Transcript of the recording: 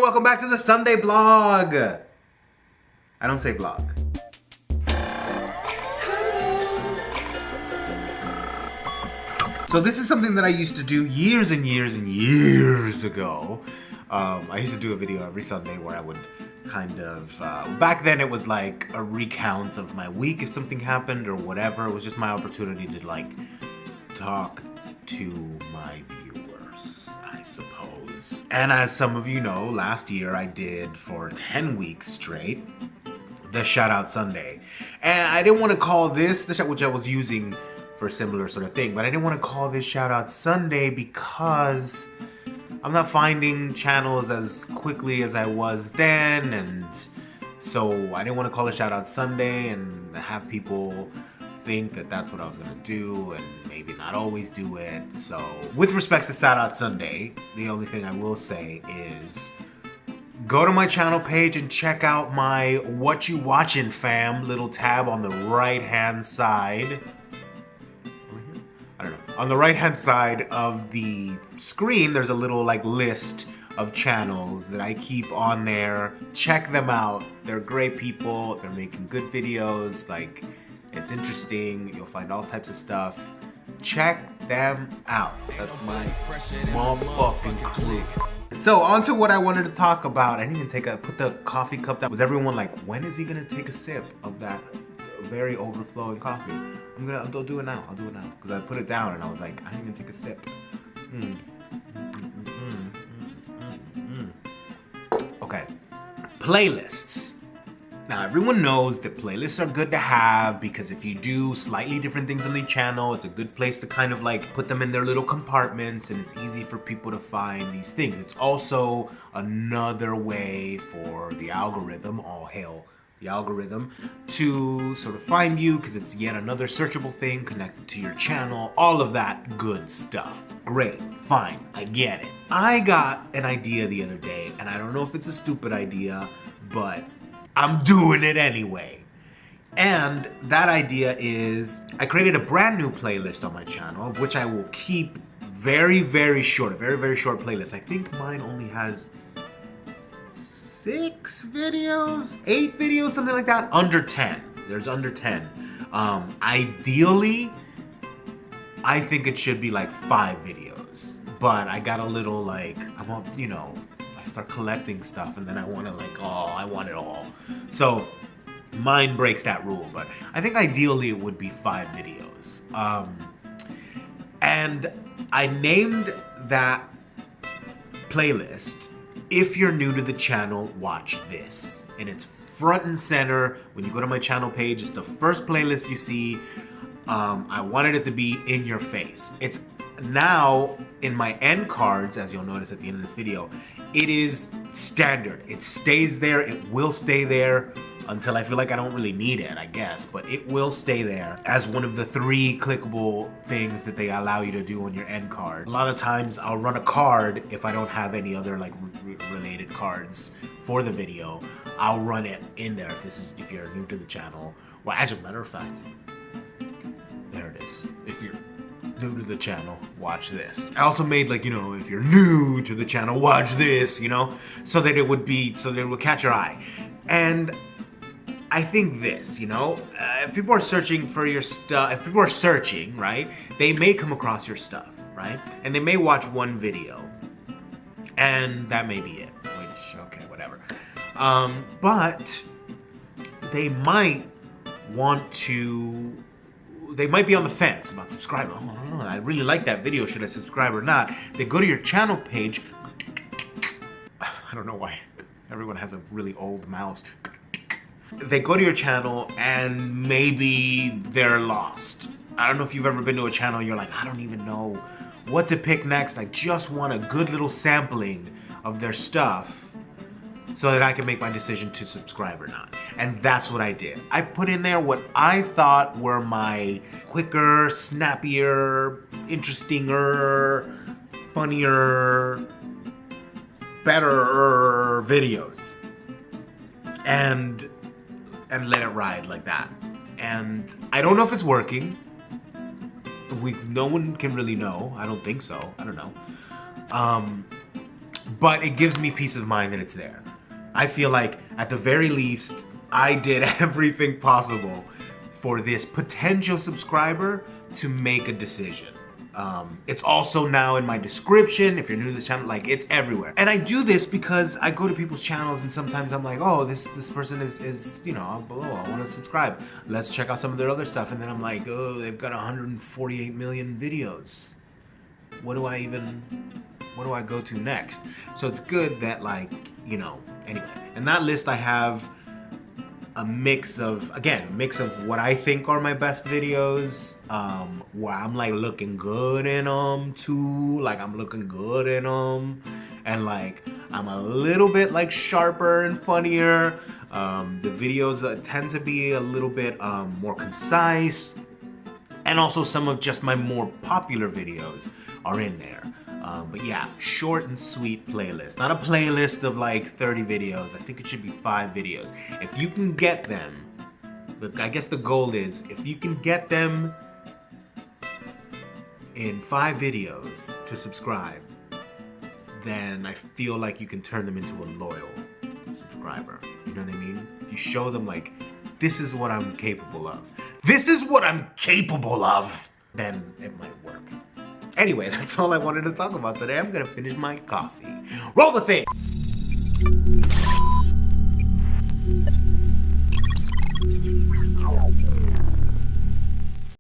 welcome back to the Sunday blog. I don't say vlog. So this is something that I used to do years and years and years ago. I used to do a video every Sunday where I would kind of, back then it was like a recount of my week if something happened or whatever. It was just my opportunity to like talk to my viewers, I suppose. And as some of you know, last year I did for 10 weeks straight the Shout Out Sunday. And I didn't want to call this the shout, which I was using for a similar sort of thing, but I didn't want to call this Shout Out Sunday because I'm not finding channels as quickly as I was then, and so I didn't want to call it Shout Out Sunday and have people think that that's what I was going to do and maybe not always do it. So with respects to Shout Out Sunday, the only thing I will say is go to my channel page and check out my What You Watchin' Fam little tab on the right hand side. I don't know. On the right hand side of the screen, there's a little like list of channels that I keep on there. Check them out. They're great people. They're making good videos. Like, it's interesting. You'll find all types of stuff. Check them out. That's my motherfucking click. So on to what I wanted to talk about. I didn't even put the coffee cup down. Was everyone like, when is he gonna take a sip of that very overflowing coffee? I'll do it now. I'll do it now. Because I put it down and I was like, I didn't even take a sip. Okay. Playlists. Now everyone knows that playlists are good to have because if you do slightly different things on the channel, it's a good place to kind of like put them in their little compartments and it's easy for people to find these things. It's also another way for the algorithm, all hail the algorithm, to sort of find you because it's yet another searchable thing connected to your channel, all of that good stuff. Great, fine, I get it. I got an idea the other day and I don't know if it's a stupid idea, but I'm doing it anyway. And that idea is I created a brand new playlist on my channel of which I will keep very, very short, a very, very short playlist. I think mine only has 6 videos, 8 videos, something like that. Under 10. There's under 10. Ideally, I think it should be like 5 videos. But I got a little like, you know, I start collecting stuff and then I want to like, oh, I want it all. So mine breaks that rule. But I think ideally it would be 5 videos. And I named that playlist, If You're New to the Channel, Watch This. And it's front and center. When you go to my channel page, it's the first playlist you see. I wanted it to be in your face. It's now in my end cards, as you'll notice at the end of this video, it is standard. It stays there. It will stay there until I feel like I don't really need it, I guess. But it will stay there as one of the 3 clickable things that they allow you to do on your end card. A lot of times I'll run a card if I don't have any other like related cards for the video. I'll run it in there if you're new to the channel. Well, as a matter of fact, there it is. If you're new to the channel, watch this. I also made like, you know, if you're new to the channel, watch this, you know, so that it would catch your eye. And I think this, you know, if people are searching for your stuff, if people are searching, right, they may come across your stuff, right? And they may watch one video and that may be it, which, okay, whatever. But they might be on the fence about subscribing. Oh, I don't know, I really like that video. Should I subscribe or not? They go to your channel page. I don't know why everyone has a really old mouse. They go to your channel and maybe they're lost. I don't know if you've ever been to a channel and you're like, I don't even know what to pick next. I just want a good little sampling of their stuff so that I can make my decision to subscribe or not. And that's what I did. I put in there what I thought were my quicker, snappier, interestinger, funnier, better videos. And let it ride like that. And I don't know if it's working. No one can really know. I don't think so. I don't know. but it gives me peace of mind that it's there. I feel like at the very least, I did everything possible for this potential subscriber to make a decision. It's also now in my description. If you're new to this channel, like, it's everywhere. And I do this because I go to people's channels and sometimes I'm like, oh, this person is, you know, below, I want to subscribe. Let's check out some of their other stuff. And then I'm like, oh, they've got 148 million videos. What do I go to next? So it's good that, like, you know, anyway. In that list I have a mix of what I think are my best videos, where I'm like looking good in them too, like I'm looking good in them, and like I'm a little bit like sharper and funnier. The videos tend to be a little bit more concise, and also some of just my more popular videos are in there. But yeah, short and sweet playlist. Not a playlist of like 30 videos. I think it should be 5 videos. If you can get them, look, I guess the goal is, if you can get them in 5 videos to subscribe, then I feel like you can turn them into a loyal subscriber. You know what I mean? If you show them like, this is what I'm capable of. This is what I'm capable of, then it might work. Anyway, that's all I wanted to talk about today. I'm gonna finish my coffee. Roll the thing!